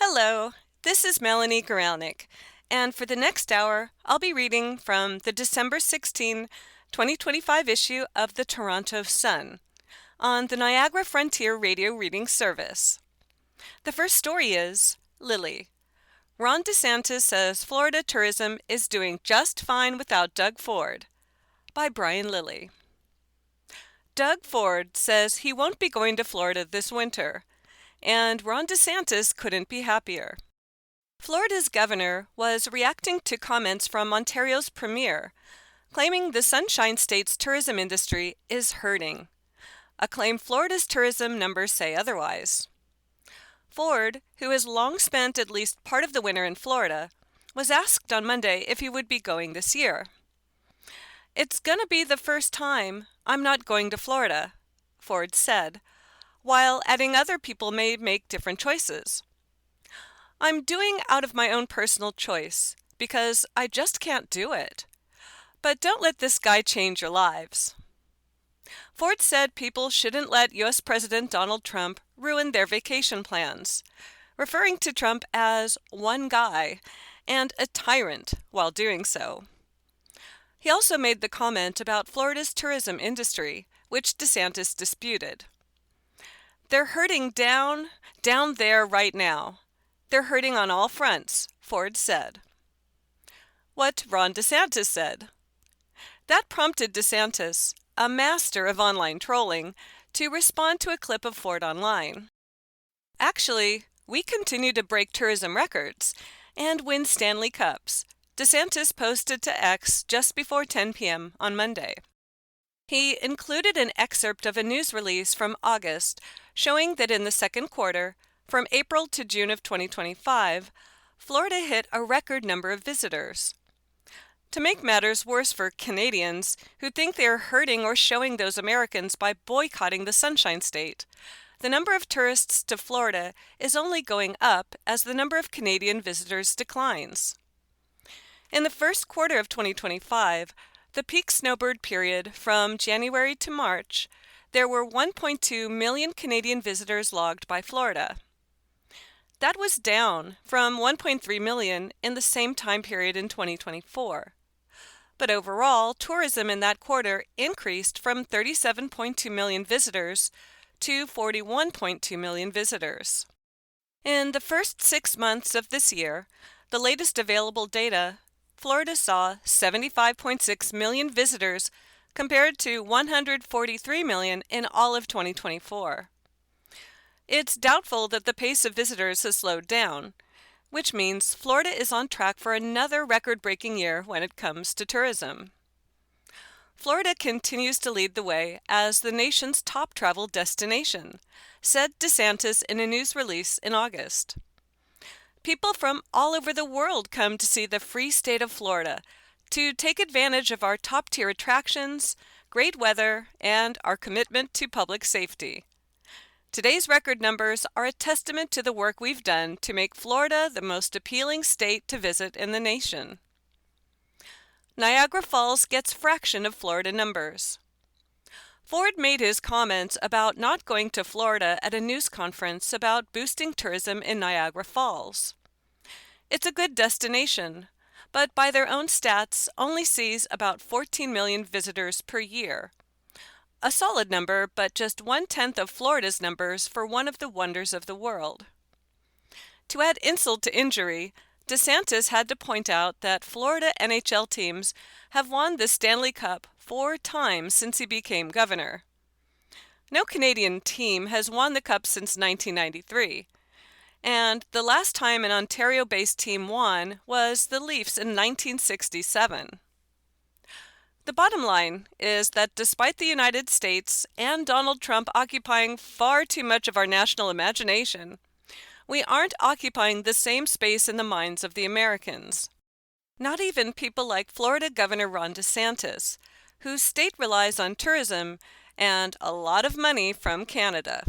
Hello, this is Melanie Goralnik, and for the next hour, I'll be reading from the December 16, 2025 issue of the Toronto Sun on the Niagara Frontier Radio Reading Service. The first story is Lily. Ron DeSantis says Florida tourism is doing just fine without Doug Ford, by Brian Lilly. Doug Ford says he won't be going to Florida this winter, and Ron DeSantis couldn't be happier. Florida's governor was reacting to comments from Ontario's premier, claiming the Sunshine State's tourism industry is hurting, a claim Florida's tourism numbers say otherwise. Ford, who has long spent at least part of the winter in Florida, was asked on Monday if he would be going this year. "It's gonna be the first time I'm not going to Florida," Ford said, while adding other people may make different choices. "I'm doing out of my own personal choice, because I just can't do it. But don't let this guy change your lives." Ford said people shouldn't let U.S. President Donald Trump ruin their vacation plans, referring to Trump as one guy and a tyrant while doing so. He also made the comment about Florida's tourism industry, which DeSantis disputed. "They're hurting down there right now. They're hurting on all fronts," Ford said. What Ron DeSantis said. That prompted DeSantis, a master of online trolling, to respond to a clip of Ford online. "Actually, we continue to break tourism records and win Stanley Cups," DeSantis posted to X just before 10 p.m. on Monday. He included an excerpt of a news release from August showing that in the second quarter, from April to June of 2025, Florida hit a record number of visitors. To make matters worse for Canadians who think they are hurting or showing those Americans by boycotting the Sunshine State, the number of tourists to Florida is only going up as the number of Canadian visitors declines. In the first quarter of 2025, the peak snowbird period from January to March, there were 1.2 million Canadian visitors logged by Florida. That was down from 1.3 million in the same time period in 2024. But overall, tourism in that quarter increased from 37.2 million visitors to 41.2 million visitors. In the first 6 months of this year, the latest available data, Florida saw 75.6 million visitors compared to 143 million in all of 2024. It's doubtful that the pace of visitors has slowed down, which means Florida is on track for another record-breaking year when it comes to tourism. Florida continues to lead the way as the nation's top travel destination, said DeSantis in a news release in August. "People from all over the world come to see the free state of Florida, to take advantage of our top-tier attractions, great weather, and our commitment to public safety. Today's record numbers are a testament to the work we've done to make Florida the most appealing state to visit in the nation." Niagara Falls gets fraction of Florida numbers. Ford made his comments about not going to Florida at a news conference about boosting tourism in Niagara Falls. It's a good destination, but by their own stats only sees about 14 million visitors per year. A solid number, but just 1/10 of Florida's numbers for one of the wonders of the world. To add insult to injury, DeSantis had to point out that Florida NHL teams have won the Stanley Cup 4 times since he became governor. No Canadian team has won the Cup since 1993, and the last time an Ontario-based team won was the Leafs in 1967. The bottom line is that despite the United States and Donald Trump occupying far too much of our national imagination, we aren't occupying the same space in the minds of the Americans. Not even people like Florida Governor Ron DeSantis, whose state relies on tourism and a lot of money from Canada.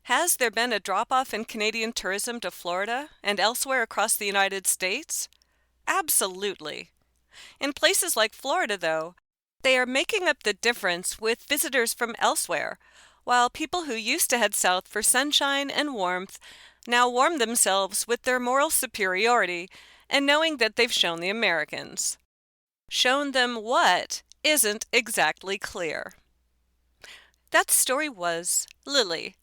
Has there been a drop-off in Canadian tourism to Florida and elsewhere across the United States? Absolutely. In places like Florida, though, they are making up the difference with visitors from elsewhere, while people who used to head south for sunshine and warmth now warm themselves with their moral superiority and knowing that they've shown the Americans. Shown them what isn't exactly clear. That story was Lily.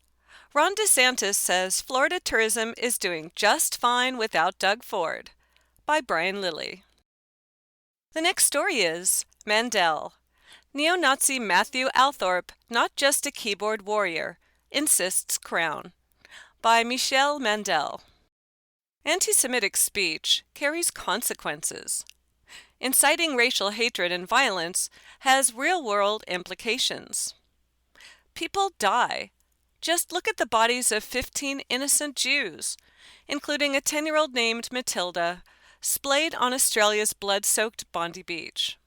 Ron DeSantis says Florida tourism is doing just fine without Doug Ford, by Brian Lilly. The next story is Mandel. Neo-Nazi Matthew Althorpe, not just a keyboard warrior, insists Crown, by Michelle Mandel. Anti-Semitic speech carries consequences. Inciting racial hatred and violence has real-world implications. People die. Just look at the bodies of 15 innocent Jews, including a 10-year-old named Matilda, splayed on Australia's blood-soaked Bondi Beach.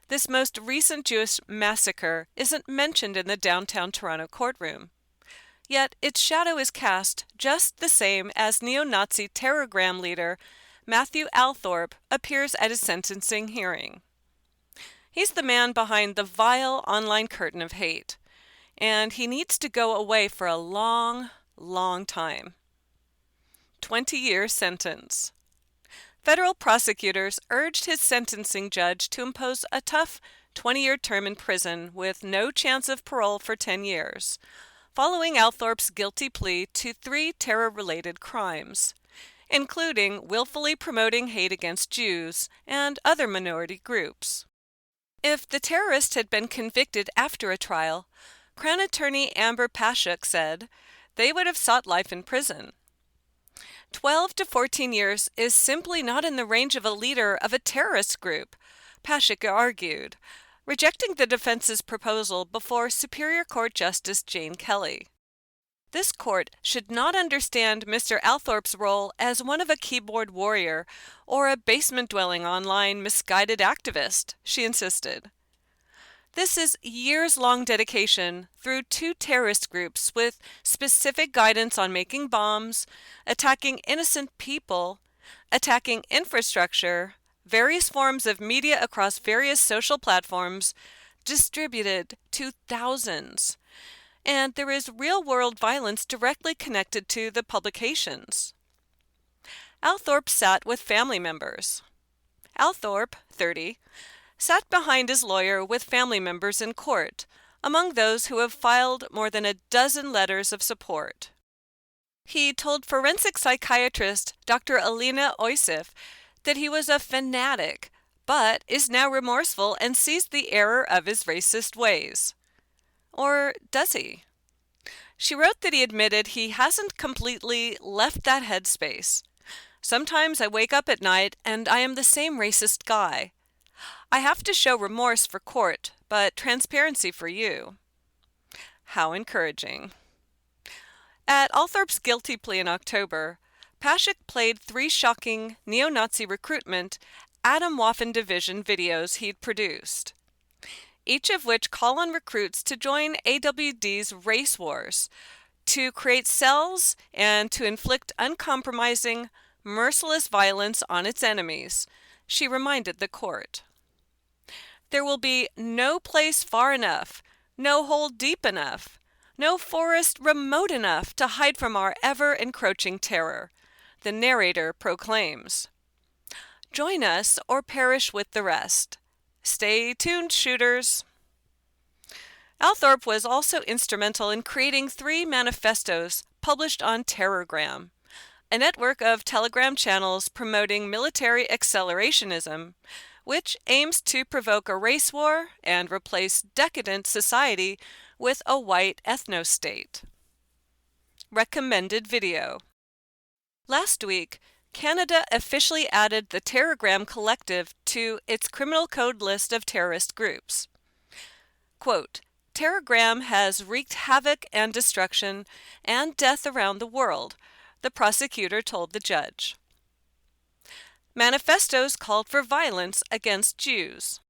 This most recent Jewish massacre isn't mentioned in the downtown Toronto courtroom. Yet its shadow is cast just the same as neo-Nazi terrorgram leader Matthew Althorpe appears at his sentencing hearing. He's the man behind the vile online curtain of hate, and he needs to go away for a long, long time. 20-year sentence. Federal prosecutors urged his sentencing judge to impose a tough 20-year term in prison with no chance of parole for 10 years, following Althorpe's guilty plea to 3 terror-related crimes, including willfully promoting hate against Jews and other minority groups. If the terrorist had been convicted after a trial, Crown attorney Amber Pashuk said they would have sought life in prison. 12 to 14 years is simply not in the range of a leader of a terrorist group, Pashuk argued, rejecting the defense's proposal before Superior Court Justice Jane Kelly. This court should not understand Mr. Althorpe's role as one of a keyboard warrior or a basement-dwelling online misguided activist, she insisted. This is years-long dedication through 2 terrorist groups with specific guidance on making bombs, attacking innocent people, attacking infrastructure, various forms of media across various social platforms, distributed to thousands. And there is real-world violence directly connected to the publications. Althorpe sat with family members. Althorpe, 30, sat behind his lawyer with family members in court, among those who have filed more than a dozen letters of support. He told forensic psychiatrist Dr. Alina Oisif that he was a fanatic, but is now remorseful and sees the error of his racist ways. Or does he? She wrote that he admitted he hasn't completely left that headspace. Sometimes I wake up at night and I am the same racist guy. I have to show remorse for court, but transparency for you. How encouraging. At Althorpe's guilty plea in October, Pashuk played 3 shocking neo-Nazi recruitment Atomwaffen Division videos he'd produced, each of which call on recruits to join AWD's race wars, to create cells and to inflict uncompromising, merciless violence on its enemies, she reminded the court. There will be no place far enough, no hole deep enough, no forest remote enough to hide from our ever-encroaching terror, the narrator proclaims. Join us or perish with the rest. Stay tuned, shooters. Althorpe was also instrumental in creating 3 manifestos published on Terrorgram, a network of Telegram channels promoting military accelerationism, which aims to provoke a race war and replace decadent society with a white ethno-state. Recommended video. Last week, Canada officially added the Terrorgram Collective to its criminal code list of terrorist groups. Quote, Terrorgram has wreaked havoc and destruction and death around the world, the prosecutor told the judge. Manifestos called for violence against Jews.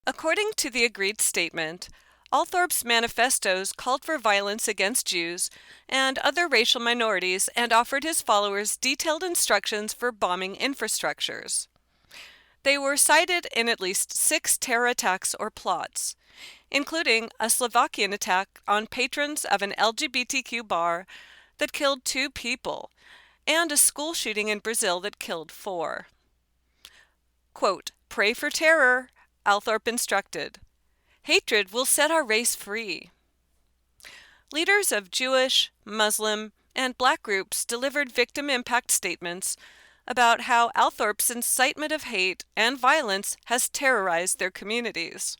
According to the agreed statement, Althorpe's manifestos called for violence against Jews and other racial minorities and offered his followers detailed instructions for bombing infrastructures. They were cited in at least 6 terror attacks or plots, including a Slovakian attack on patrons of an LGBTQ bar that killed 2 people, and a school shooting in Brazil that killed 4. Quote, "Pray for terror," Althorp instructed. "Hatred will set our race free." Leaders of Jewish, Muslim, and Black groups delivered victim impact statements about how Althorp's incitement of hate and violence has terrorized their communities.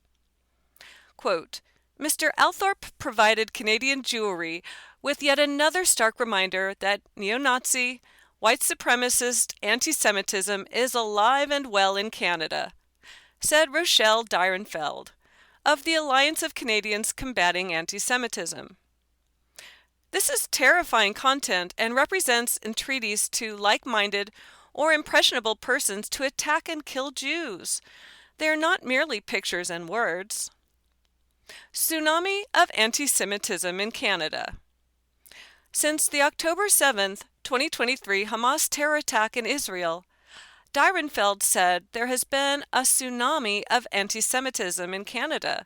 Quote, "Mr. Althorp provided Canadian Jewry with yet another stark reminder that neo-Nazi, white supremacist anti-Semitism is alive and well in Canada," said Rochelle Dierenfeld of the Alliance of Canadians Combating Anti-Semitism. This is terrifying content and represents entreaties to like-minded or impressionable persons to attack and kill Jews. They are not merely pictures and words. Tsunami of anti-Semitism in Canada. Since the October 7, 2023 Hamas terror attack in Israel, Dierenfeld said there has been a tsunami of anti-Semitism in Canada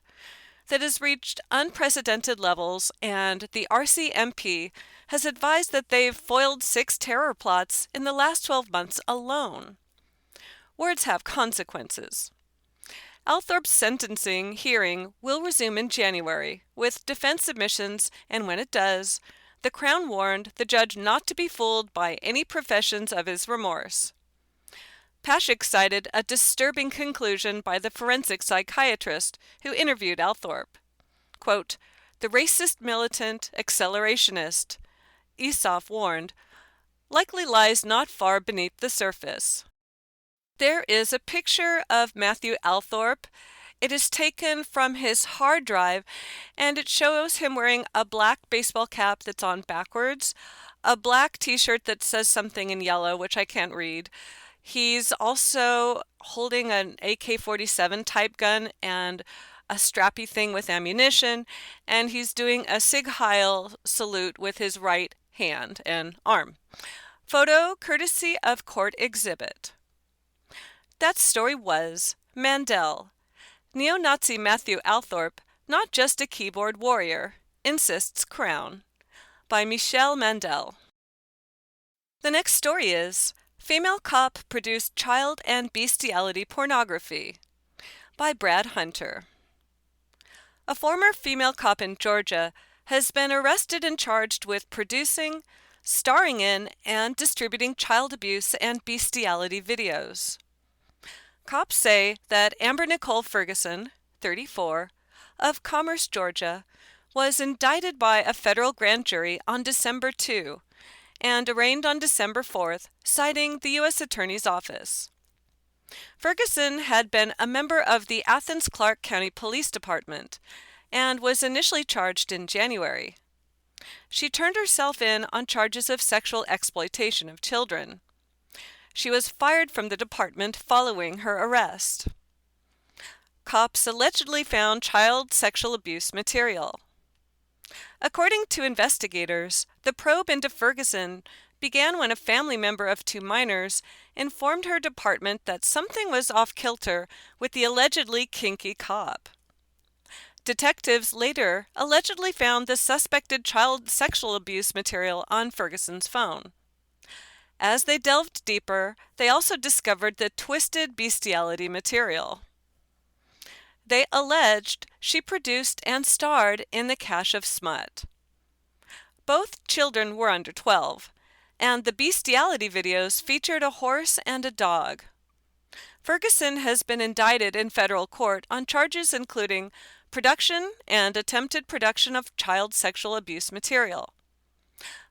that has reached unprecedented levels, and the RCMP has advised that they've foiled 6 terror plots in the last 12 months alone. Words have consequences. Althorp's sentencing hearing will resume in January, with defense submissions, and when it does, the Crown warned the judge not to be fooled by any professions of his remorse. Paschik cited a disturbing conclusion by the forensic psychiatrist who interviewed Althorp. Quote, "The racist militant accelerationist," Esaf warned, "likely lies not far beneath the surface." There is a picture of Matthew Althorp. It is taken from his hard drive, and it shows him wearing a black baseball cap that's on backwards, a black t-shirt that says something in yellow, which I can't read. He's also holding an AK-47 type gun and a strappy thing with ammunition, and he's doing a Sieg Heil salute with his right hand and arm. Photo courtesy of Court Exhibit. That story was Mandel. Neo-Nazi Matthew Althorp, not just a keyboard warrior, insists Crown, by Michelle Mandel. The next story is Female Cop Produced Child and Bestiality Pornography, by Brad Hunter. A former female cop in Georgia has been arrested and charged with producing, starring in, and distributing child abuse and bestiality videos. Cops say that Amber Nicole Ferguson, 34, of Commerce, Georgia, was indicted by a federal grand jury on December 2 and arraigned on December 4th, citing the U.S. Attorney's Office. Ferguson had been a member of the Athens-Clarke County Police Department and was initially charged in January. She turned herself in on charges of sexual exploitation of children. She was fired from the department following her arrest. Cops allegedly found child sexual abuse material. According to investigators, the probe into Ferguson began when a family member of 2 minors informed her department that something was off-kilter with the allegedly kinky cop. Detectives later allegedly found the suspected child sexual abuse material on Ferguson's phone. As they delved deeper, they also discovered the twisted bestiality material. They alleged she produced and starred in the cache of smut. Both children were under 12, and the bestiality videos featured a horse and a dog. Ferguson has been indicted in federal court on charges including production and attempted production of child sexual abuse material,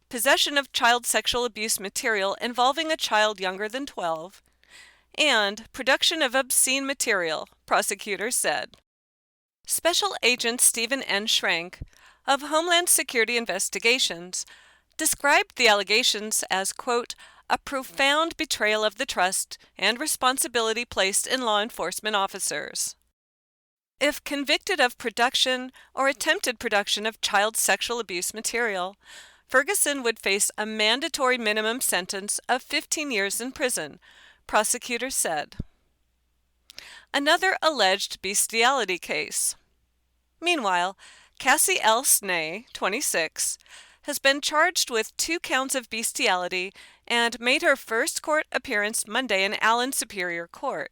possession of child sexual abuse material involving a child younger than 12, and production of obscene material, prosecutors said. Special Agent Stephen N. Schrank of Homeland Security Investigations described the allegations as, quote, "a profound betrayal of the trust and responsibility placed in law enforcement officers." If convicted of production or attempted production of child sexual abuse material, Ferguson would face a mandatory minimum sentence of 15 years in prison, prosecutors said. Another alleged bestiality case. Meanwhile, Cassie L. Snee, 26, has been charged with 2 counts of bestiality and made her first court appearance Monday in Allen Superior Court.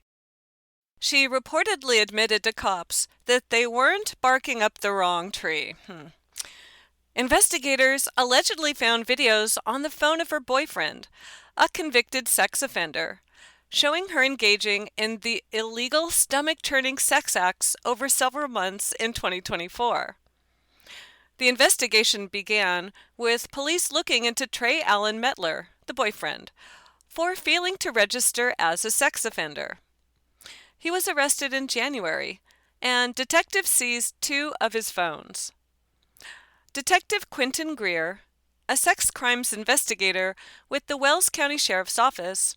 She reportedly admitted to cops that they weren't barking up the wrong tree. Investigators allegedly found videos on the phone of her boyfriend, a convicted sex offender, showing her engaging in the illegal stomach-churning sex acts over several months in 2024. The investigation began with police looking into Trey Allen Metler, the boyfriend, for failing to register as a sex offender. He was arrested in January, and detectives seized 2 of his phones. Detective Quentin Greer, a sex crimes investigator with the Wells County Sheriff's Office,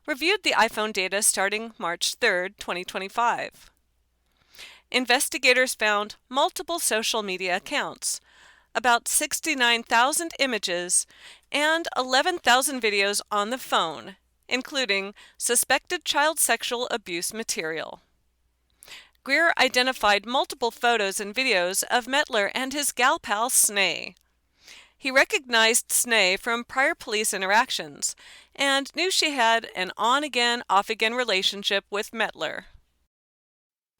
reviewed the iPhone data starting March 3, 2025. Investigators found multiple social media accounts, about 69,000 images, and 11,000 videos on the phone, including suspected child sexual abuse material. Greer identified multiple photos and videos of Metler and his gal pal Snay. He recognized Snay from prior police interactions and knew she had an on-again, off-again relationship with Metler.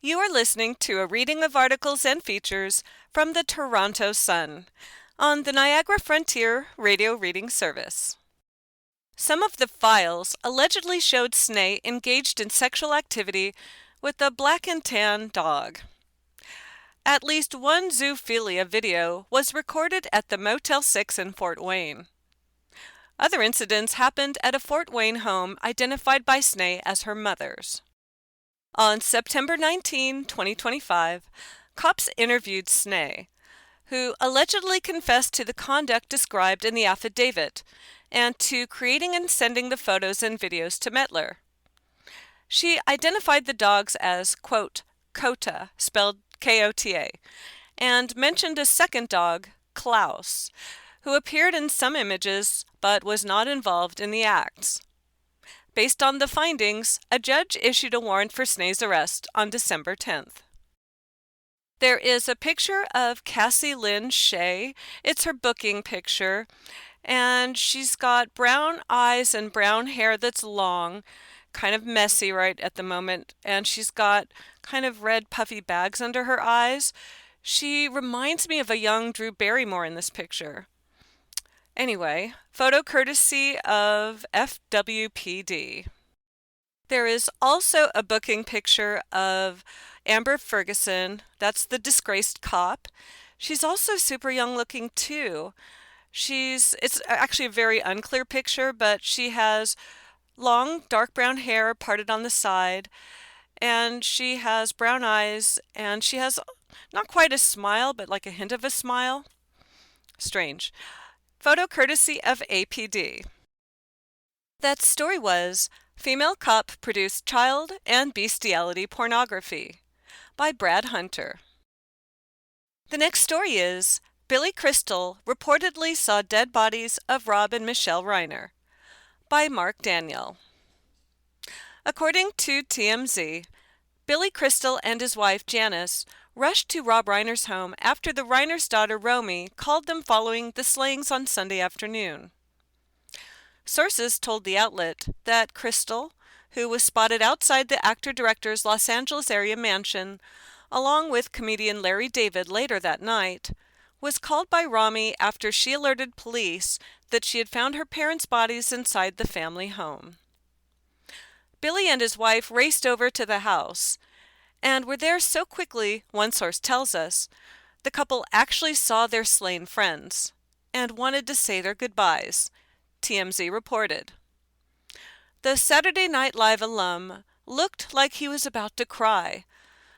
You are listening to a reading of articles and features from the Toronto Sun on the Niagara Frontier Radio Reading Service. Some of the files allegedly showed Snay engaged in sexual activity with a black and tan dog. At least one zoophilia video was recorded at the Motel 6 in Fort Wayne. Other incidents happened at a Fort Wayne home identified by Snay as her mother's. On September 19, 2025, cops interviewed Snay, who allegedly confessed to the conduct described in the affidavit and to creating and sending the photos and videos to Metler. She identified the dogs as, quote, Kota, spelled K-O-T-A, and mentioned a second dog, Klaus, who appeared in some images but was not involved in the acts. Based on the findings, a judge issued a warrant for Snay's arrest on December 10th. There is a picture of Cassie Lynn Shea. It's her booking picture, and she's got brown eyes and brown hair that's long, kind of messy right at the moment, and she's got kind of red puffy bags under her eyes. She reminds me of a young Drew Barrymore in this picture. Anyway, photo courtesy of FWPD. There is also a booking picture of Amber Ferguson. That's the disgraced cop. She's also super young looking too. It's actually a very unclear picture, but she has long dark brown hair parted on the side, and she has brown eyes, and she has not quite a smile, but like a hint of a smile. Strange. Photo courtesy of APD. That story was Female Cop Produced Child and Bestiality Pornography by Brad Hunter. The next story is Billy Crystal reportedly saw dead bodies of Rob and Michelle Reiner by Mark Daniel. According to TMZ, Billy Crystal and his wife Janice rushed to Rob Reiner's home after the Reiner's daughter Romy called them following the slayings on Sunday afternoon. Sources told the outlet that Crystal, who was spotted outside the actor-director's Los Angeles area mansion, along with comedian Larry David later that night, was called by Romy after she alerted police that she had found her parents' bodies inside the family home. Billy and his wife raced over to the house and were there so quickly, one source tells us, the couple actually saw their slain friends and wanted to say their goodbyes, TMZ reported. The Saturday Night Live alum looked like he was about to cry,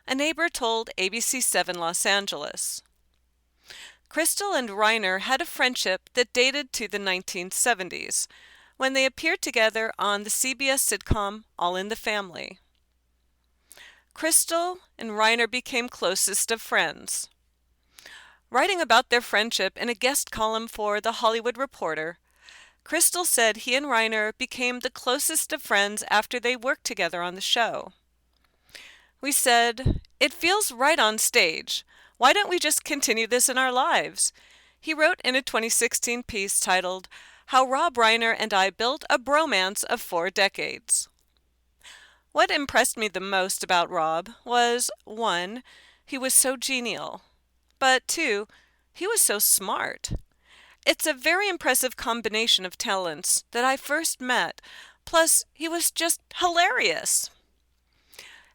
a neighbor told ABC7 Los Angeles. Crystal and Reiner had a friendship that dated to the 1970s, when they appeared together on the CBS sitcom All in the Family. Crystal and Reiner became closest of friends. Writing about their friendship in a guest column for The Hollywood Reporter, Crystal said he and Reiner became the closest of friends after they worked together on the show. We said, "It feels right on stage. Why don't we just continue this in our lives? he wrote in a 2016 piece titled, "How Rob Reiner and I Built a Bromance of 4 Decades." What impressed me the most about Rob was 1. He was so genial, but 2. He was so smart. It's a very impressive combination of talents that I first met, plus he was just hilarious.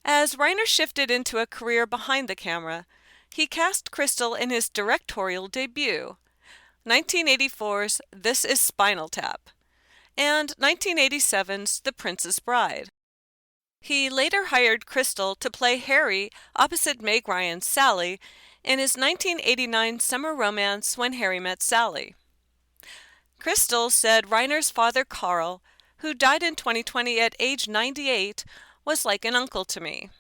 As Reiner shifted into a career behind the camera, he cast Crystal in his directorial debut, 1984's This Is Spinal Tap, and 1987's The Princess Bride. He later hired Crystal to play Harry opposite Meg Ryan's Sally in his 1989 summer romance When Harry Met Sally. Crystal said Reiner's father Carl, who died in 2020 at age 98, was like an uncle to me.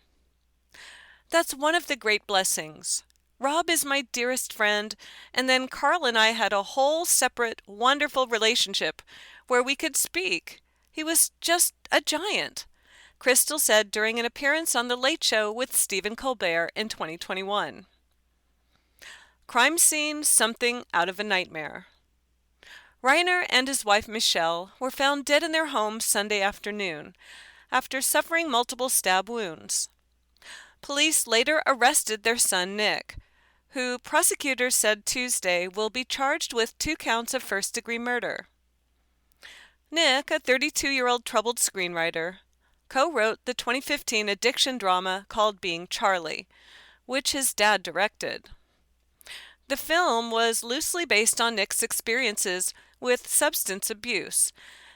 That's one of the great blessings. Rob is my dearest friend, and then Carl and I had a whole separate, wonderful relationship where we could speak. He was just a giant, Crystal said during an appearance on The Late Show with Stephen Colbert in 2021. Crime scene, something out of a nightmare. Reiner and his wife Michelle were found dead in their home Sunday afternoon, after suffering multiple stab wounds. Police later arrested their son Nick, who prosecutors said Tuesday will be charged with 2 counts of first-degree murder. Nick, a 32-year-old troubled screenwriter, co-wrote the 2015 addiction drama called Being Charlie, which his dad directed. The film was loosely based on Nick's experiences with substance abuse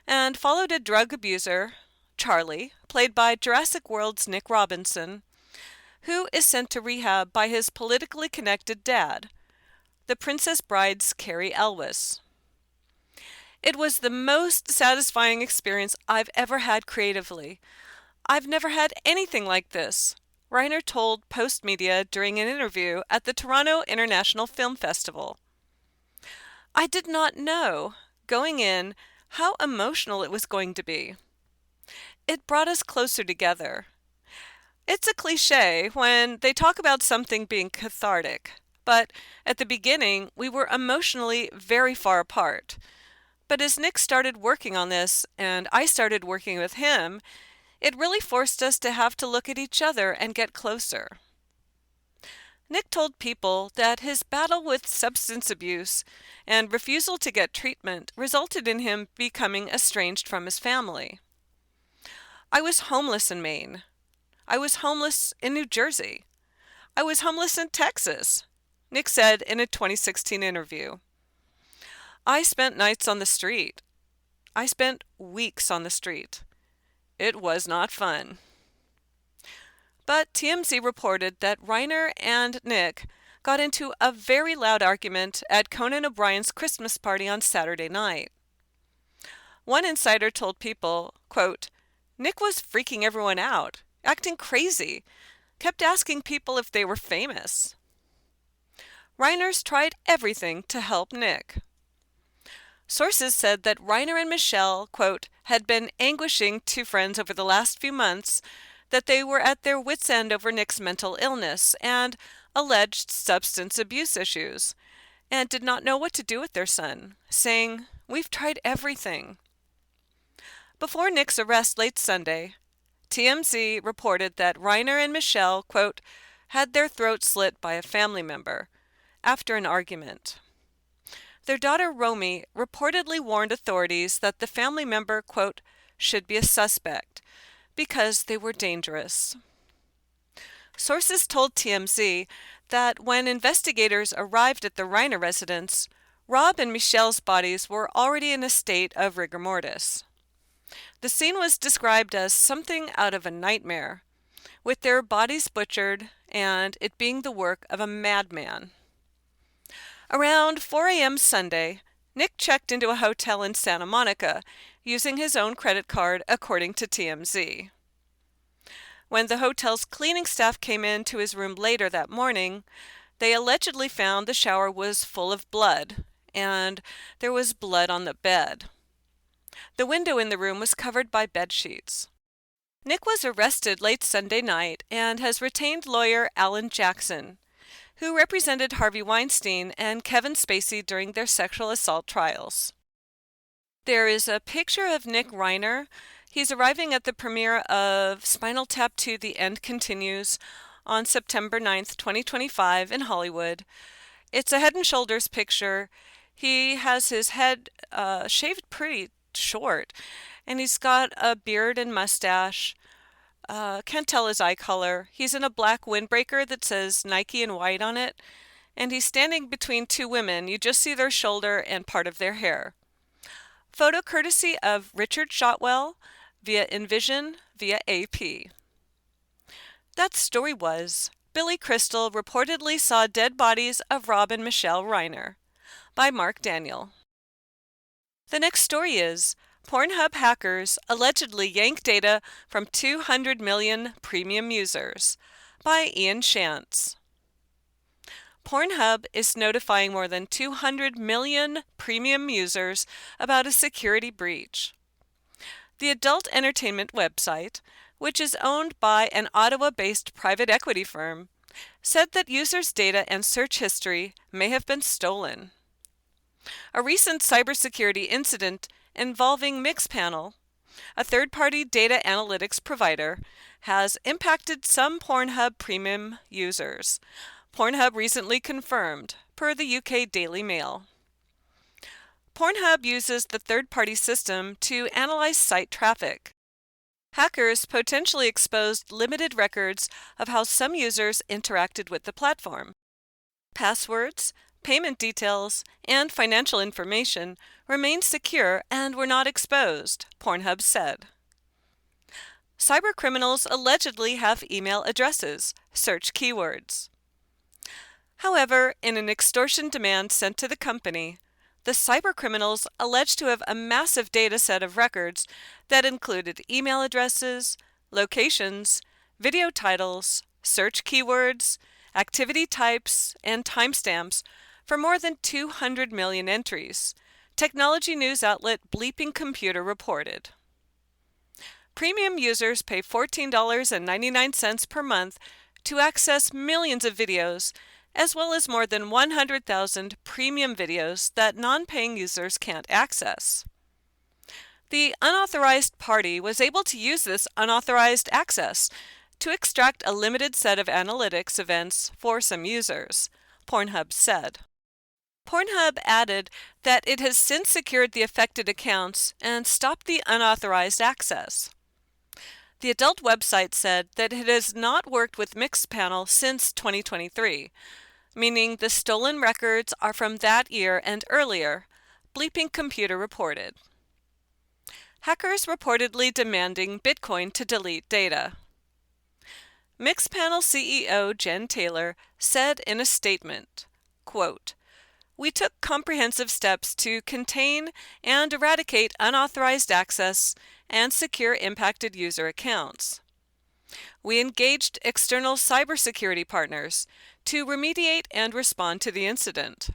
and followed a drug abuser, Charlie, played by Jurassic World's Nick Robinson, who is sent to rehab by his politically connected dad, The Princess Bride's Cary Elwes. It was the most satisfying experience I've ever had creatively. I've never had anything like this, Reiner told Postmedia during an interview at the Toronto International Film Festival. I did not know, going in, how emotional it was going to be. It brought us closer together. It's a cliché when they talk about something being cathartic, but at the beginning we were emotionally very far apart. But as Nick started working on this and I started working with him, it really forced us to have to look at each other and get closer. Nick told People that his battle with substance abuse and refusal to get treatment resulted in him becoming estranged from his family. I was homeless in Maine. I was homeless in New Jersey. I was homeless in Texas, Nick said in a 2016 interview. I spent nights on the street. I spent weeks on the street. It was not fun. But TMZ reported that Reiner and Nick got into a very loud argument at Conan O'Brien's Christmas party on Saturday night. One insider told People, quote, Nick was freaking everyone out, acting crazy, kept asking people if they were famous. Reiner's tried everything to help Nick. Sources said that Reiner and Michelle, quote, had been anguishing to friends over the last few months, that they were at their wits' end over Nick's mental illness and alleged substance abuse issues, and did not know what to do with their son, saying, "We've tried everything." Before Nick's arrest late Sunday, TMZ reported that Reiner and Michelle, quote, had their throats slit by a family member after an argument. Their daughter Romy reportedly warned authorities that the family member, quote, should be a suspect because they were dangerous. Sources told TMZ that when investigators arrived at the Reiner residence, Rob and Michelle's bodies were already in a state of rigor mortis. The scene was described as something out of a nightmare, with their bodies butchered and it being the work of a madman. Around 4 a.m. Sunday, Nick checked into a hotel in Santa Monica using his own credit card, according to TMZ. When the hotel's cleaning staff came into his room later that morning, they allegedly found the shower was full of blood, and there was blood on the bed. The window in the room was covered by bed sheets. Nick was arrested late Sunday night and has retained lawyer Alan Jackson, who represented Harvey Weinstein and Kevin Spacey during their sexual assault trials. There is a picture of Nick Reiner. He's arriving at the premiere of Spinal Tap 2: The End Continues on September 9th, 2025 in Hollywood. It's a Head and Shoulders picture. He has his head shaved pretty short, and he's got a beard and mustache. Can't tell his eye color. He's in a black windbreaker that says Nike in white on it, and he's standing between two women. You just see their shoulder and part of their hair. Photo courtesy of Richard Shotwell via Envision via AP. That story was Billy Crystal reportedly saw dead bodies of Rob and Michelle Reiner by Mark Daniel. The next story is Pornhub hackers allegedly yank data from 200 million premium users by Ian Shantz. Pornhub is notifying more than 200 million premium users about a security breach. The adult entertainment website, which is owned by an Ottawa-based private equity firm, said that users' data and search history may have been stolen. A recent cybersecurity incident involving Mixpanel, a third-party data analytics provider, has impacted some Pornhub premium users. Pornhub recently confirmed, per the UK Daily Mail. Pornhub uses the third-party system to analyze site traffic. Hackers potentially exposed limited records of how some users interacted with the platform. Passwords, payment details, and financial information remain secure and were not exposed, Pornhub said. Cybercriminals allegedly have email addresses. Search keywords. However, in an extortion demand sent to the company, the cybercriminals alleged to have a massive data set of records that included email addresses, locations, video titles, search keywords, activity types, and timestamps for more than 200 million entries, technology news outlet Bleeping Computer reported. Premium users pay $14.99 per month to access millions of videos, as well as more than 100,000 premium videos that non-paying users can't access. The unauthorized party was able to use this unauthorized access to extract a limited set of analytics events for some users, Pornhub said. Pornhub added that it has since secured the affected accounts and stopped the unauthorized access. The adult website said that it has not worked with Mixpanel since 2023, meaning the stolen records are from that year and earlier, Bleeping Computer reported. Hackers reportedly demanding Bitcoin to delete data. Mixpanel CEO Jen Taylor said in a statement, quote, "We took comprehensive steps to contain and eradicate unauthorized access and secure impacted user accounts. We engaged external cybersecurity partners to remediate and respond to the incident."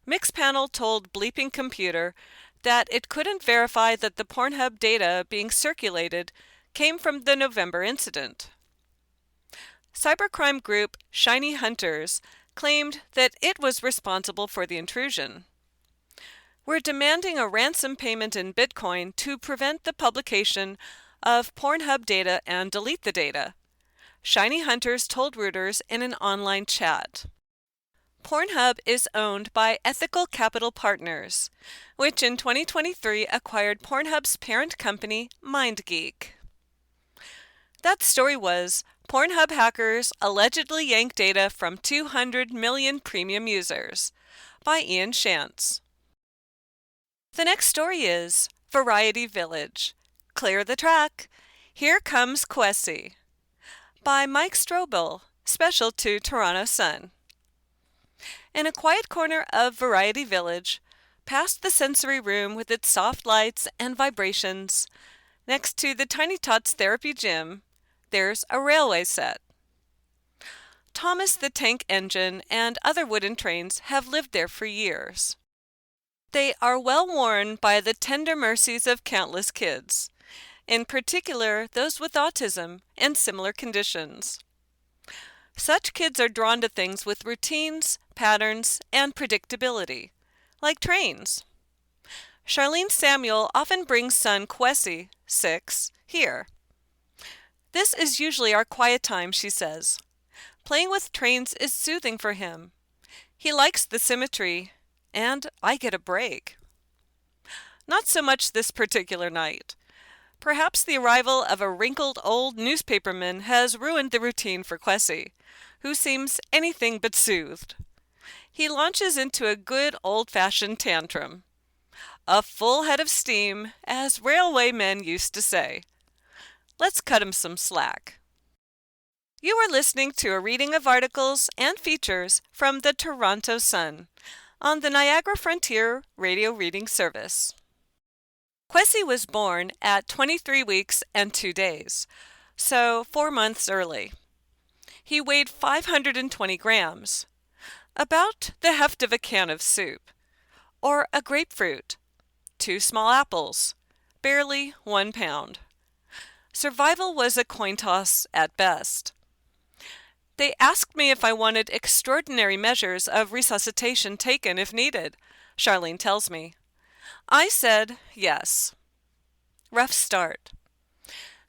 Mixpanel told Bleeping Computer that it couldn't verify that the Pornhub data being circulated came from the November incident. Cybercrime group Shiny Hunters claimed that it was responsible for the intrusion. "We're demanding a ransom payment in Bitcoin to prevent the publication of Pornhub data and delete the data," Shiny Hunters told Reuters in an online chat. Pornhub is owned by Ethical Capital Partners, which in 2023 acquired Pornhub's parent company, MindGeek. That story was Pornhub hackers allegedly yank data from 200 million premium users by Ian Shantz. The next story is Variety Village. Clear the track. Here comes Kwesi by Mike Strobel, special to Toronto Sun. In a quiet corner of Variety Village, past the sensory room with its soft lights and vibrations, next to the Tiny Tots Therapy Gym, there's a railway set. Thomas the Tank Engine and other wooden trains have lived there for years. They are well worn by the tender mercies of countless kids, in particular those with autism and similar conditions. Such kids are drawn to things with routines, patterns, and predictability, like trains. Charlene Samuel often brings son Kwesi, 6, here. This is usually our quiet time, she says. Playing with trains is soothing for him. He likes the symmetry, and I get a break. Not so much this particular night. Perhaps the arrival of a wrinkled old newspaperman has ruined the routine for Kwesi, who seems anything but soothed. He launches into a good old-fashioned tantrum. A full head of steam, as railway men used to say. Let's cut him some slack. You are listening to a reading of articles and features from the Toronto Sun on the Niagara Frontier Radio Reading Service. Kwesi was born at 23 weeks and 2 days, so 4 months early. He weighed 520 grams, about the heft of a can of soup, or a grapefruit, 2 small apples, barely 1 pound. Survival was a coin toss at best. They asked me if I wanted extraordinary measures of resuscitation taken if needed, Charlene tells me. I said yes. Rough start.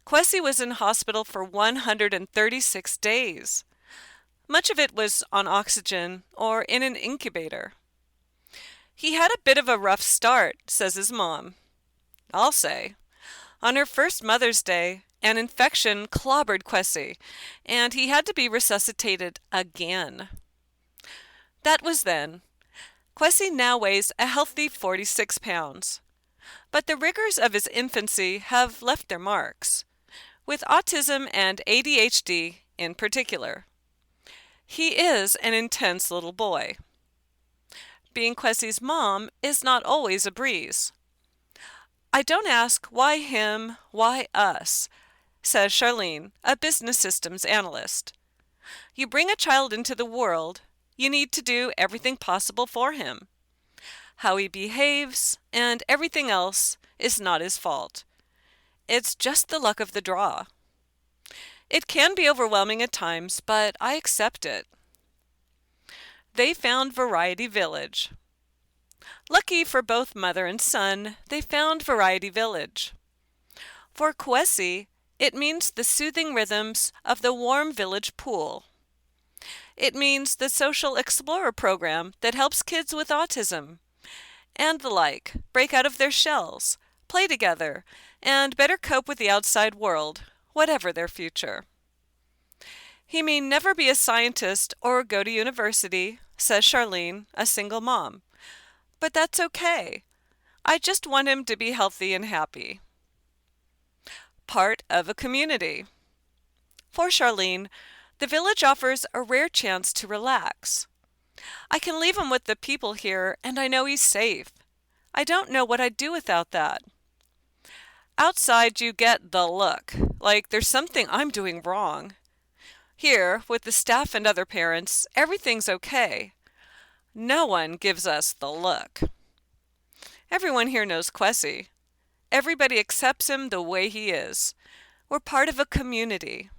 Kwesi was in hospital for 136 days. Much of it was on oxygen or in an incubator. He had a bit of a rough start, says his mom. I'll say. On her first Mother's Day, an infection clobbered Kwesi, and he had to be resuscitated again. That was then. Kwesi now weighs a healthy 46 pounds. But the rigors of his infancy have left their marks, with autism and ADHD in particular. He is an intense little boy. Being Kwesi's mom is not always a breeze. I don't ask why him, why us, says Charlene, a business systems analyst. You bring a child into the world, you need to do everything possible for him. How he behaves and everything else is not his fault. It's just the luck of the draw. It can be overwhelming at times, but I accept it. They found Variety Village. Lucky for both mother and son, they found Variety Village. For Kwesi, it means the soothing rhythms of the warm village pool. It means the Social Explorer program that helps kids with autism, and the like, break out of their shells, play together, and better cope with the outside world, whatever their future. He may never be a scientist or go to university, says Charlene, a single mom. But that's okay. I just want him to be healthy and happy. Part of a community. For Charlene, the village offers a rare chance to relax. I can leave him with the people here, and I know he's safe. I don't know what I'd do without that. Outside, you get the look, like there's something I'm doing wrong. Here, with the staff and other parents, everything's okay. No one gives us the look. Everyone here knows Kwesi. Everybody accepts him the way he is. We're part of a community.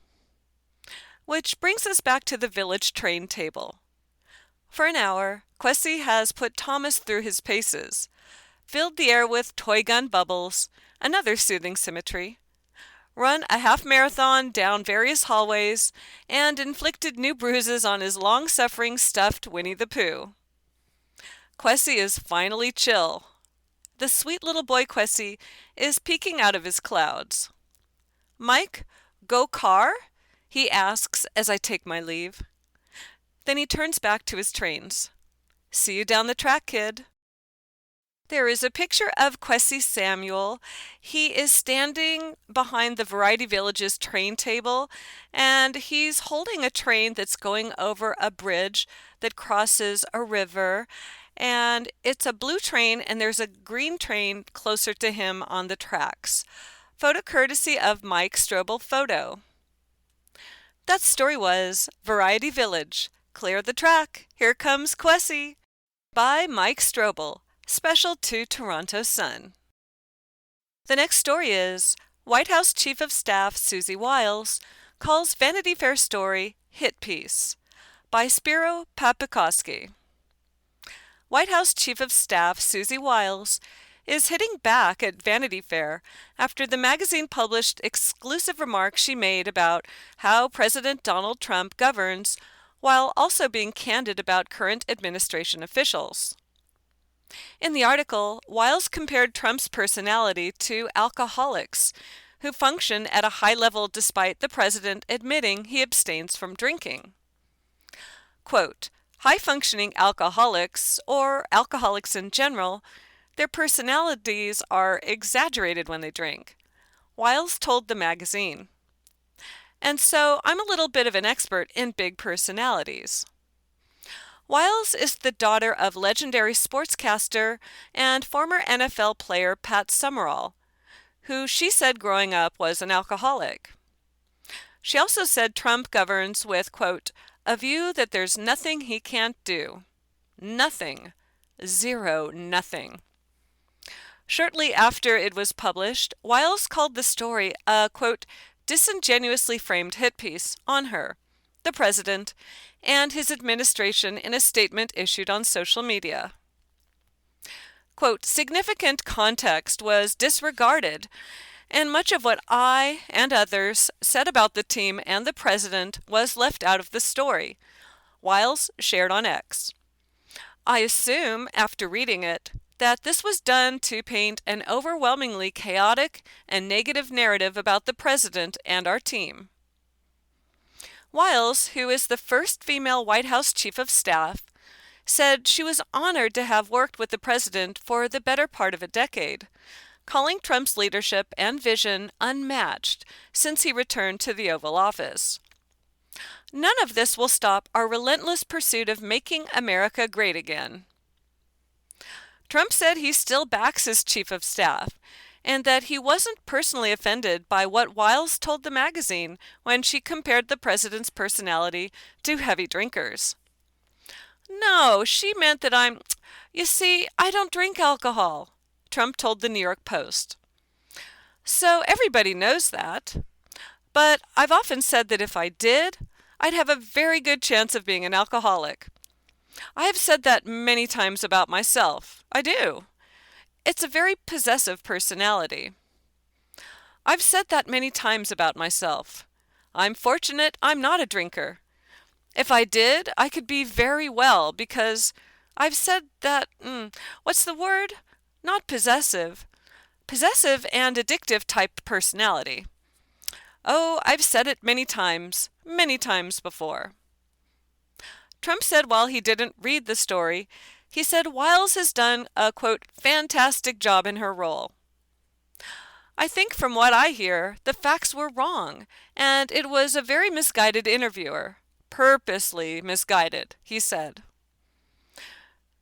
Which brings us back to the village train table. For an hour, Kwesi has put Thomas through his paces, filled the air with toy gun bubbles, another soothing symmetry, run a half marathon down various hallways, and inflicted new bruises on his long-suffering stuffed Winnie the Pooh. Kwesi is finally chill. The sweet little boy Kwesi is peeking out of his clouds. Mike, go car? He asks as I take my leave. Then he turns back to his trains. See you down the track, kid. There is a picture of Kwesi Samuel. He is standing behind the Variety Village's train table, and he's holding a train that's going over a bridge that crosses a river. And it's a blue train, and there's a green train closer to him on the tracks. Photo courtesy of Mike Strobel Photo. That story was Variety Village. Clear the track. Here comes Kwesi. By Mike Strobel. Special to Toronto Sun. The next story is White House Chief of Staff Susie Wiles calls Vanity Fair story hit piece by Spiro Papikoski. White House Chief of Staff Susie Wiles is hitting back at Vanity Fair after the magazine published exclusive remarks she made about how President Donald Trump governs, while also being candid about current administration officials. In the article, Wiles compared Trump's personality to alcoholics, who function at a high level despite the president admitting he abstains from drinking. Quote, high-functioning alcoholics, or alcoholics in general, their personalities are exaggerated when they drink, Wiles told the magazine. And so I'm a little bit of an expert in big personalities. Wiles is the daughter of legendary sportscaster and former NFL player Pat Summerall, who she said growing up was an alcoholic. She also said Trump governs with, quote, a view that there's nothing he can't do. Nothing. Zero nothing. Shortly after it was published, Wiles called the story a, quote, disingenuously framed hit piece on her, the president, and his administration in a statement issued on social media. Quote, significant context was disregarded, and much of what I and others said about the team and the president was left out of the story, Wiles shared on X. I assume, after reading it, that this was done to paint an overwhelmingly chaotic and negative narrative about the president and our team. Wiles, who is the first female White House Chief of Staff, said she was honored to have worked with the president for the better part of a decade, calling Trump's leadership and vision unmatched since he returned to the Oval Office. None of this will stop our relentless pursuit of making America great again. Trump said he still backs his chief of staff, and that he wasn't personally offended by what Wiles told the magazine when she compared the president's personality to heavy drinkers. No, she meant that you see, I don't drink alcohol, Trump told the New York Post. So everybody knows that. But I've often said that if I did, I'd have a very good chance of being an alcoholic. I have said that many times about myself. I do. It's a very possessive personality. I've said that many times about myself. I'm fortunate I'm not a drinker. If I did, I could be very well because I've said that, what's the word? Not possessive. Possessive and addictive type personality. Oh, I've said it many times before. Trump said while he didn't read the story, he said Wiles has done a, quote, fantastic job in her role. I think from what I hear, the facts were wrong, and it was a very misguided interviewer. Purposely misguided, he said.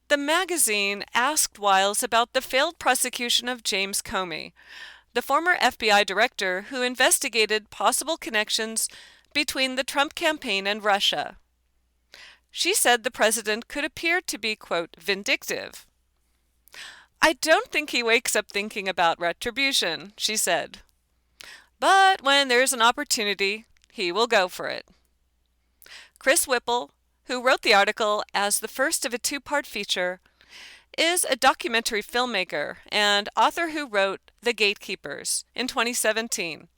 The magazine asked Wiles about the failed prosecution of James Comey, the former FBI director who investigated possible connections between the Trump campaign and Russia. She said the president could appear to be, quote, vindictive. I don't think he wakes up thinking about retribution, she said. But when there's an opportunity, he will go for it. Chris Whipple, who wrote the article as the first of a two-part feature, is a documentary filmmaker and author who wrote The Gatekeepers in 2017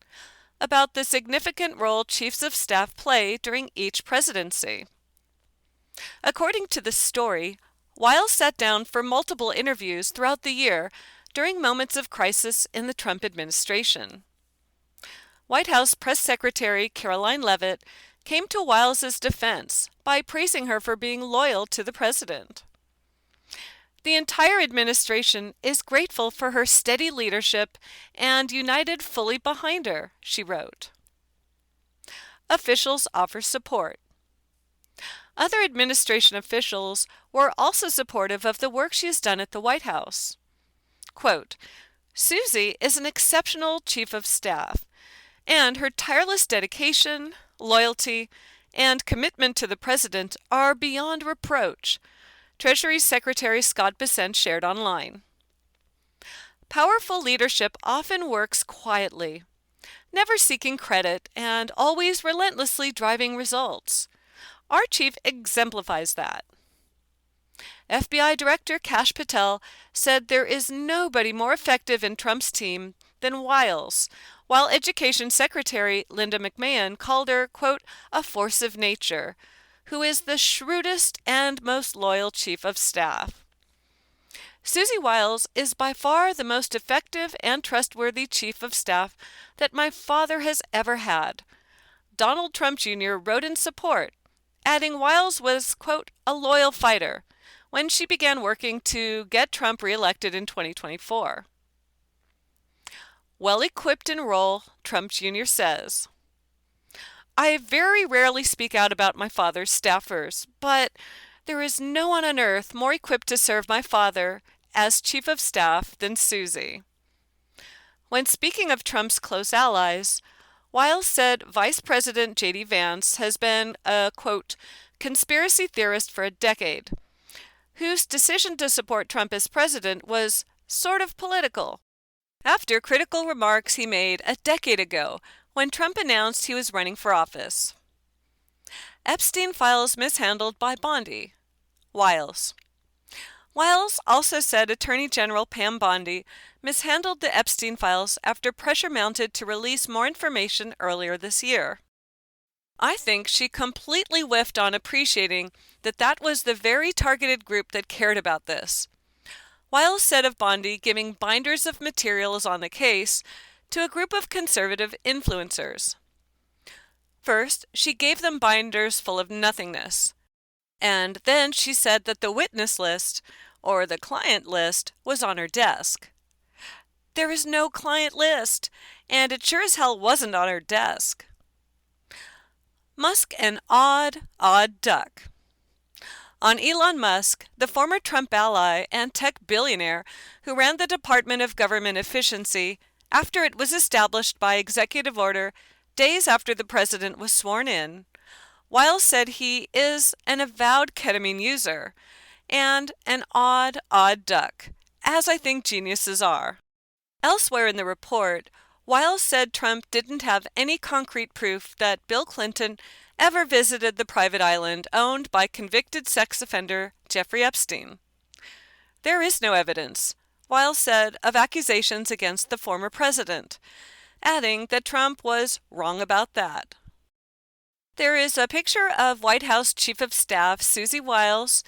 about the significant role chiefs of staff play during each presidency. According to the story, Wiles sat down for multiple interviews throughout the year during moments of crisis in the Trump administration. White House Press Secretary Caroline Leavitt came to Wiles's defense by praising her for being loyal to the president. The entire administration is grateful for her steady leadership and united fully behind her, she wrote. Officials offer support. Other administration officials were also supportive of the work she has done at the White House. Quote, Susie is an exceptional chief of staff, and her tireless dedication, loyalty, and commitment to the president are beyond reproach, Treasury Secretary Scott Bessent shared online. Powerful leadership often works quietly. never seeking credit and always relentlessly driving results. Our chief exemplifies that. FBI Director Kash Patel said there is nobody more effective in Trump's team than Wiles, while Education Secretary Linda McMahon called her, quote, a force of nature, who is the shrewdest and most loyal chief of staff. Susie Wiles is by far the most effective and trustworthy chief of staff that my father has ever had. Donald Trump Jr. wrote in support, adding Wiles was, quote, a loyal fighter when she began working to get Trump reelected in 2024. Well-equipped in role, Trump Jr. says, I very rarely speak out about my father's staffers, but there is no one on earth more equipped to serve my father as chief of staff than Susie. When speaking of Trump's close allies, Wiles said Vice President J.D. Vance has been a, quote, conspiracy theorist for a decade, whose decision to support Trump as president was sort of political, after critical remarks he made a decade ago when Trump announced he was running for office. Epstein files mishandled by Bondi. Wiles. Wiles also said Attorney General Pam Bondi mishandled the Epstein files after pressure mounted to release more information earlier this year. I think she completely whiffed on appreciating that that was the very targeted group that cared about this. Wiles said of Bondi giving binders of materials on the case to a group of conservative influencers. First, she gave them binders full of nothingness. And then she said that the witness list, or the client list, was on her desk. There is no client list, and it sure as hell wasn't on her desk. Musk an odd duck. On Elon Musk, the former Trump ally and tech billionaire who ran the Department of Government Efficiency after it was established by executive order days after the president was sworn in, Wiles said he is an avowed ketamine user and an odd duck, as I think geniuses are. Elsewhere in the report, Wiles said Trump didn't have any concrete proof that Bill Clinton ever visited the private island owned by convicted sex offender Jeffrey Epstein. There is no evidence, Wiles said, of accusations against the former president, adding that Trump was wrong about that. There is a picture of White House Chief of Staff Susie Wiles.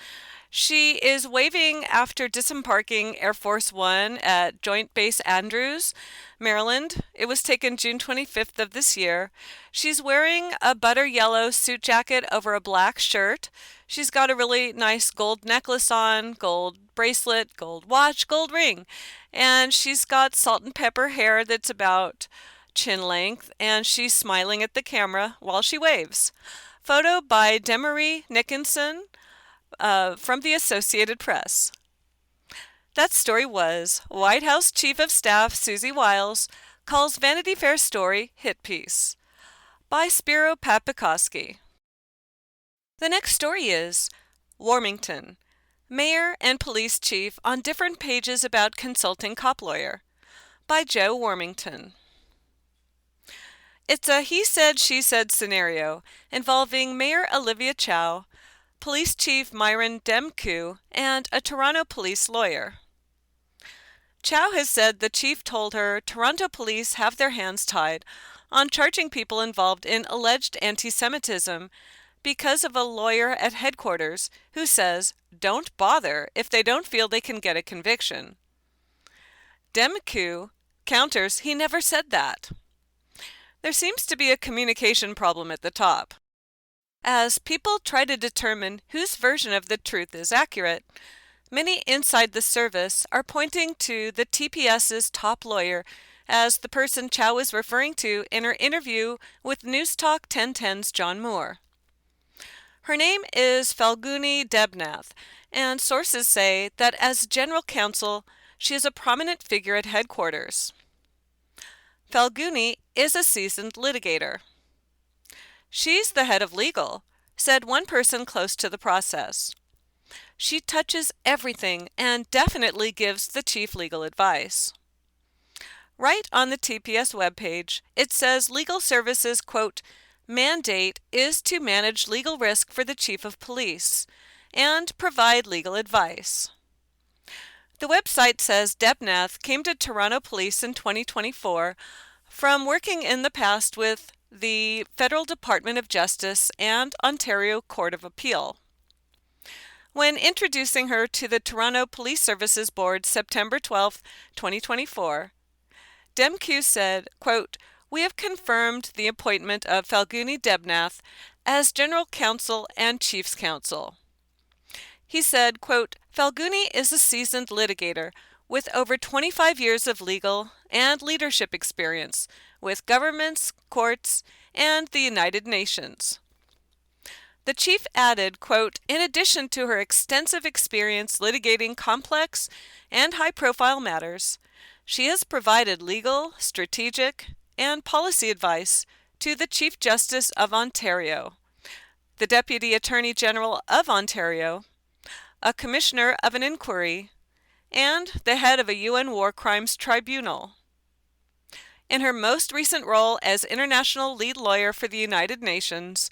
She is waving after disembarking Air Force One at Joint Base Andrews, Maryland. It was taken June 25th of this year. She's wearing a butter yellow suit jacket over a black shirt. She's got a really nice gold necklace on, gold bracelet, gold watch, gold ring. And she's got salt and pepper hair that's about chin length, and she's smiling at the camera while she waves. Photo by Demarie Nickinson from the Associated Press. That story was White House Chief of Staff Susie Wiles calls Vanity Fair story hit piece by Spiro Papikoski. The next story is Warmington, Mayor and Police Chief on different pages about consulting cop lawyer by Joe Warmington. It's a he said, she said scenario involving Mayor Olivia Chow, Police Chief Myron Demku, and a Toronto police lawyer. Chow has said the chief told her Toronto police have their hands tied on charging people involved in alleged anti-Semitism because of a lawyer at headquarters who says don't bother if they don't feel they can get a conviction. Demku counters he never said that. There seems to be a communication problem at the top. As people try to determine whose version of the truth is accurate, many inside the service are pointing to the TPS's top lawyer as the person Chow is referring to in her interview with News Talk 1010's John Moore. Her name is Falguni Debnath, and sources say that as general counsel, she is a prominent figure at headquarters. Falguni is a seasoned litigator. She's the head of legal, said one person close to the process. She touches everything and definitely gives the chief legal advice. Right on the TPS webpage, it says legal services, quote, mandate is to manage legal risk for the chief of police and provide legal advice. The website says Debnath came to Toronto Police in 2024 from working in the past with the Federal Department of Justice and Ontario Court of Appeal. When introducing her to the Toronto Police Services Board September 12, 2024, DemQ said, quote, we have confirmed the appointment of Falguni Debnath as General Counsel and Chief's Counsel. He said, quote, Falguni is a seasoned litigator with over 25 years of legal and leadership experience with governments, courts, and the United Nations. The chief added, quote, in addition to her extensive experience litigating complex and high-profile matters, she has provided legal, strategic, and policy advice to the Chief Justice of Ontario, the Deputy Attorney General of Ontario, a Commissioner of an Inquiry, and the head of a UN War Crimes Tribunal. In her most recent role as international lead lawyer for the United Nations,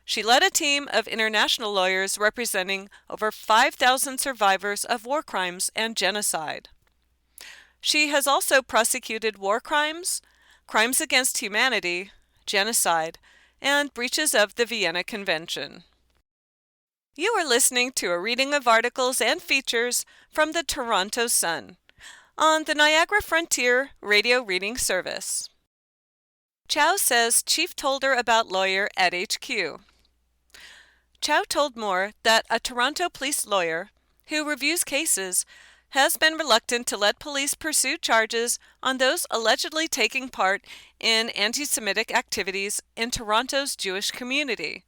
she led a team of international lawyers representing over 5,000 survivors of war crimes and genocide. She has also prosecuted war crimes, crimes against humanity, genocide, and breaches of the Vienna Convention. You are listening to a reading of articles and features from the Toronto Sun on the Niagara Frontier Radio Reading Service. Chow says chief told her about lawyer at HQ. Chow told Moore that a Toronto police lawyer, who reviews cases, has been reluctant to let police pursue charges on those allegedly taking part in anti-Semitic activities in Toronto's Jewish community,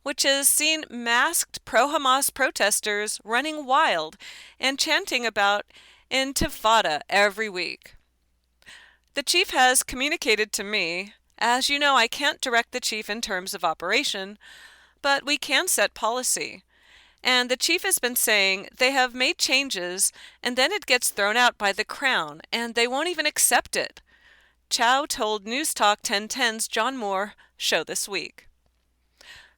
which has seen masked pro-Hamas protesters running wild and chanting about Intifada every week. The chief has communicated to me, as you know, I can't direct the chief in terms of operation, but we can set policy. And the chief has been saying they have made changes and then it gets thrown out by the Crown and they won't even accept it. Chow told News Talk 1010's John Moore show this week.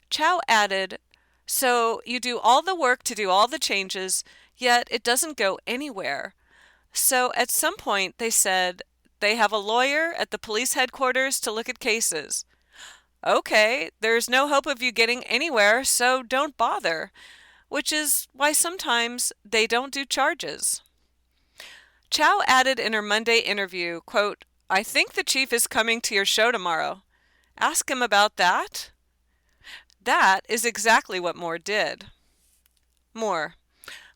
Chow added, so you do all the work to do all the changes, yet it doesn't go anywhere. So at some point they said they have a lawyer at the police headquarters to look at cases. Okay, there's no hope of you getting anywhere, so don't bother, which is why sometimes they don't do charges. Chow added in her Monday interview, quote, I think the chief is coming to your show tomorrow. Ask him about that. That is exactly what Moore did. Moore,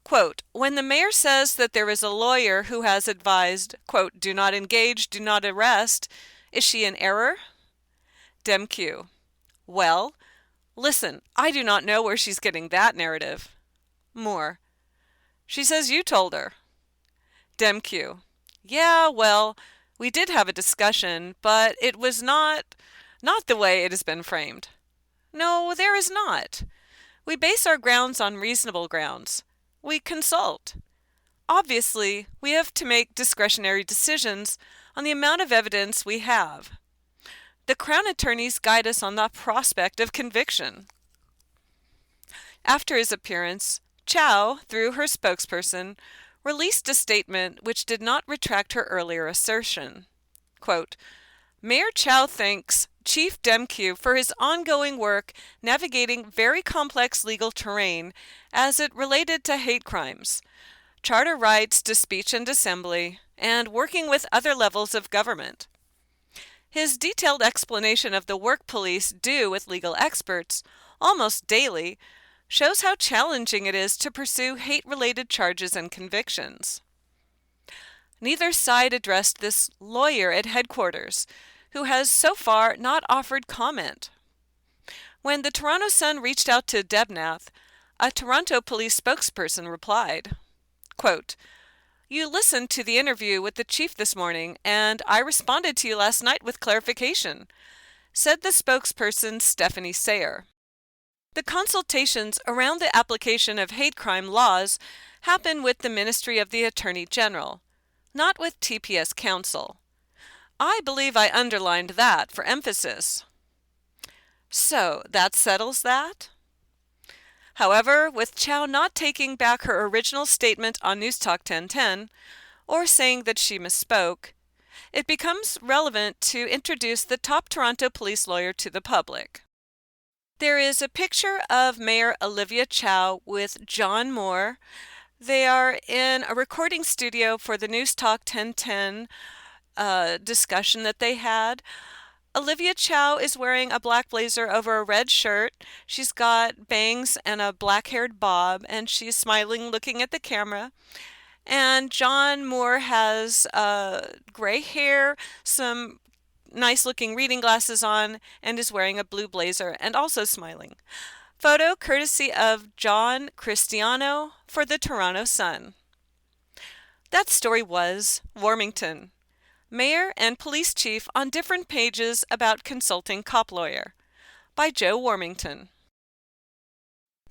quote, when the mayor says that there is a lawyer who has advised, quote, do not engage, do not arrest, is she in error? DemQ, well, listen, I do not know where she's getting that narrative. Moore, she says you told her. DemQ, yeah, well, we did have a discussion, but it was not the way it has been framed. No, there is not. We base our grounds on reasonable grounds. We consult. Obviously, we have to make discretionary decisions on the amount of evidence we have. The Crown attorneys guide us on the prospect of conviction. After his appearance, Chow, through her spokesperson, released a statement which did not retract her earlier assertion. Quote, Mayor Chow thanks Chief DemQ for his ongoing work navigating very complex legal terrain as it related to hate crimes, charter rights to speech and assembly, and working with other levels of government. His detailed explanation of the work police do with legal experts, almost daily, shows how challenging it is to pursue hate-related charges and convictions. Neither side addressed this lawyer at headquarters, who has so far not offered comment. When the Toronto Sun reached out to Debnath, a Toronto police spokesperson replied, quote, you listened to the interview with the chief this morning, and I responded to you last night with clarification, said the spokesperson Stephanie Sayer. The consultations around the application of hate crime laws happen with the Ministry of the Attorney General, not with TPS Counsel. I believe I underlined that for emphasis. So that settles that? However, with Chow not taking back her original statement on Newstalk 1010, or saying that she misspoke, it becomes relevant to introduce the top Toronto police lawyer to the public. There is a picture of Mayor Olivia Chow with John Moore. They are in a recording studio for the Newstalk 1010 discussion that they had. Olivia Chow is wearing a black blazer over a red shirt. She's got bangs and a black-haired bob, and she's smiling, looking at the camera. And John Moore has gray hair, some nice-looking reading glasses on, and is wearing a blue blazer and also smiling. Photo courtesy of John Cristiano for the Toronto Sun. That story was Warmington. Mayor and Police Chief on different pages about consulting cop lawyer, by Joe Warmington.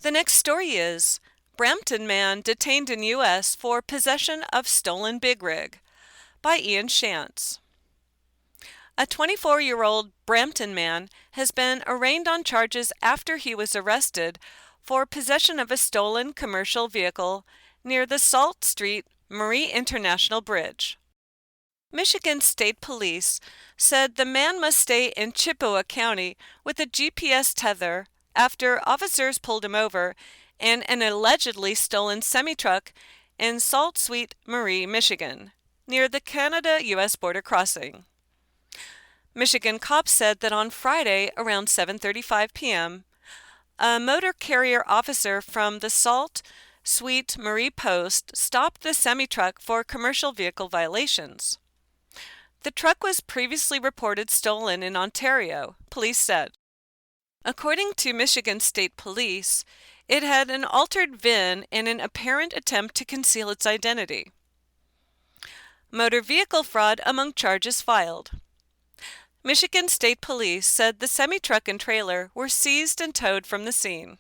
The next story is Brampton man detained in U.S. for possession of stolen big rig, by Ian Shantz. A 24-year-old Brampton man has been arraigned on charges after he was arrested for possession of a stolen commercial vehicle near the Sault Ste. Marie International Bridge. Michigan State Police said the man must stay in Chippewa County with a GPS tether after officers pulled him over in an allegedly stolen semi-truck in Sault Ste. Marie, Michigan, near the Canada-U.S. border crossing. Michigan cops said that on Friday around 7:35 p.m., a motor carrier officer from the Sault Ste. Marie post stopped the semi-truck for commercial vehicle violations. The truck was previously reported stolen in Ontario, police said. According to Michigan State Police, it had an altered VIN in an apparent attempt to conceal its identity. Motor vehicle fraud among charges filed. Michigan State Police said the semi-truck and trailer were seized and towed from the scene.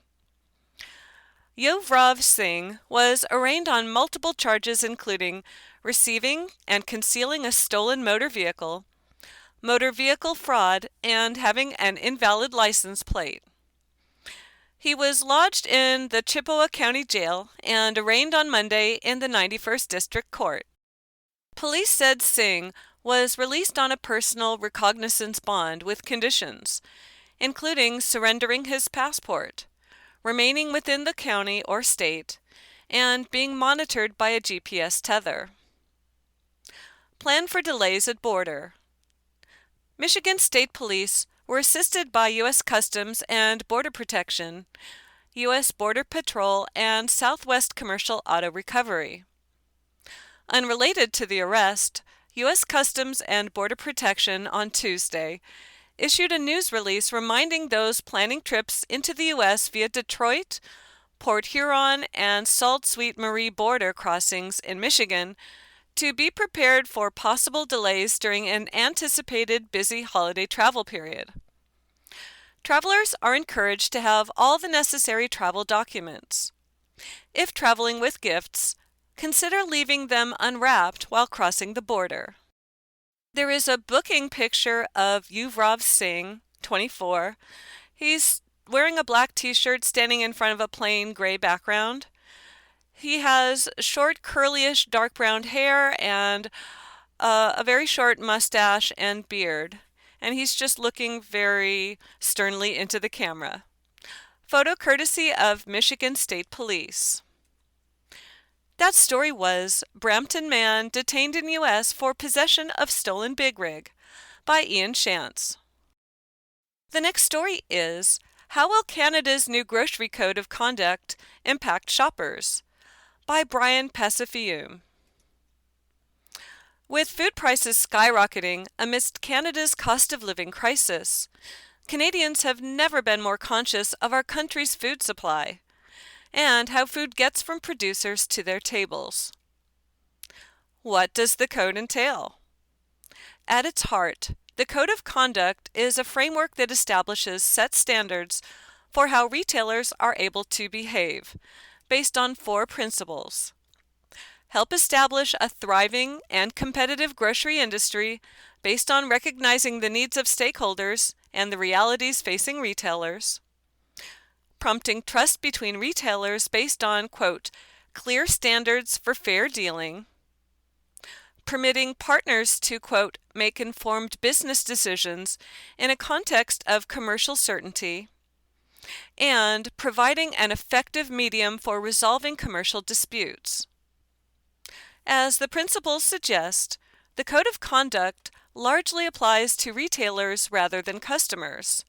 Yuvraj Singh was arraigned on multiple charges including receiving and concealing a stolen motor vehicle fraud, and having an invalid license plate. He was lodged in the Chippewa County Jail and arraigned on Monday in the 91st District Court. Police said Singh was released on a personal recognizance bond with conditions, including surrendering his passport, remaining within the county or state, and being monitored by a GPS tether. Plan for delays at border. Michigan State Police were assisted by U.S. Customs and Border Protection, U.S. Border Patrol, and Southwest Commercial Auto Recovery. Unrelated to the arrest, U.S. Customs and Border Protection on Tuesday issued a news release reminding those planning trips into the U.S. via Detroit, Port Huron, and Sault Ste. Marie border crossings in Michigan to be prepared for possible delays during an anticipated busy holiday travel period. Travelers are encouraged to have all the necessary travel documents. If traveling with gifts, consider leaving them unwrapped while crossing the border. There is a booking picture of Yuvraj Singh, 24. He's wearing a black t-shirt standing in front of a plain gray background. He has short, curlyish, dark brown hair and a very short mustache and beard. And he's just looking very sternly into the camera. Photo courtesy of Michigan State Police. That story was Brampton man detained in U.S. for possession of stolen big rig, by Ian Shantz. The next story is How will Canada's new grocery code of conduct impact shoppers? By Brian Pacifiume. With food prices skyrocketing amidst Canada's cost of living crisis, Canadians have never been more conscious of our country's food supply and how food gets from producers to their tables. What does the code entail? At its heart, the Code of Conduct is a framework that establishes set standards for how retailers are able to behave, based on 4 principles. Help establish a thriving and competitive grocery industry based on recognizing the needs of stakeholders and the realities facing retailers. Prompting trust between retailers based on, quote, clear standards for fair dealing. Permitting partners to, quote, make informed business decisions in a context of commercial certainty. And providing an effective medium for resolving commercial disputes. As the principles suggest, the Code of Conduct largely applies to retailers rather than customers,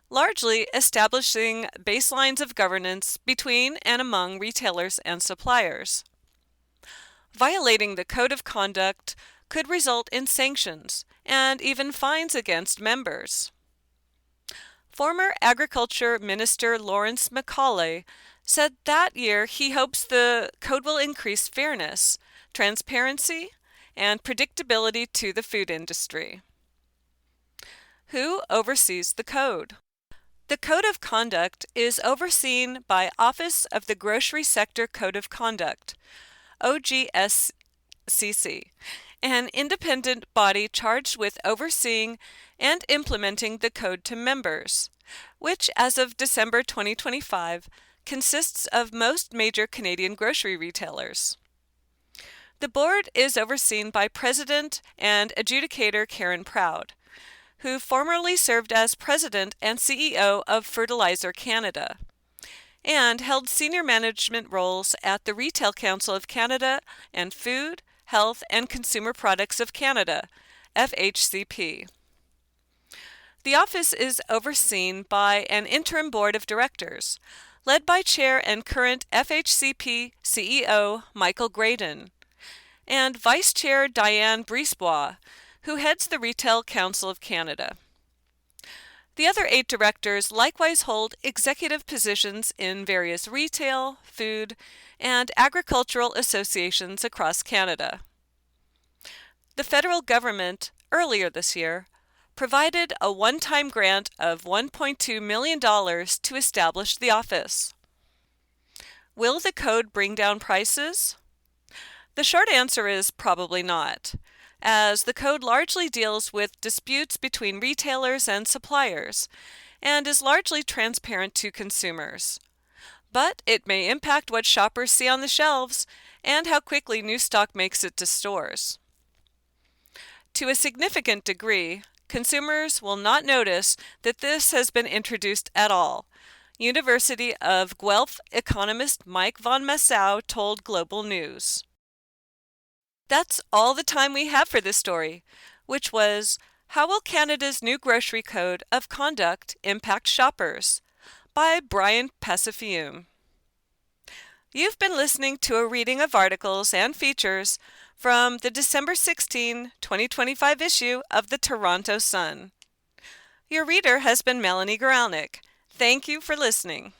largely establishing baselines of governance between and among retailers and suppliers. Violating the Code of Conduct could result in sanctions and even fines against members. Former Agriculture Minister Lawrence Macaulay said that year he hopes the code will increase fairness, transparency, and predictability to the food industry. Who oversees the code? The Code of Conduct is overseen by Office of the Grocery Sector Code of Conduct, OGSCC, an independent body charged with overseeing and implementing the code to members, which as of December 2025 consists of most major Canadian grocery retailers. The board is overseen by President and Adjudicator Karen Proud, who formerly served as President and CEO of Fertilizer Canada, and held senior management roles at the Retail Council of Canada and Food, Health and Consumer Products of Canada, FHCP. The office is overseen by an interim board of directors, led by Chair and current FHCP CEO Michael Graydon, and Vice Chair Diane Brisebois, who heads the Retail Council of Canada. The other 8 directors likewise hold executive positions in various retail, food, and agricultural associations across Canada. The federal government, earlier this year, provided a one-time grant of $1.2 million to establish the office. Will the code bring down prices? The short answer is probably not, as the code largely deals with disputes between retailers and suppliers, and is largely transparent to consumers. But it may impact what shoppers see on the shelves and how quickly new stock makes it to stores. To a significant degree, consumers will not notice that this has been introduced at all, University of Guelph economist Mike von Massow told Global News. That's all the time we have for this story, which was How Will Canada's New Grocery Code of Conduct Impact Shoppers? By Brian Passafiume. You've been listening to a reading of articles and features from the December 16, 2025 issue of the Toronto Sun. Your reader has been Melanie Guralnick. Thank you for listening.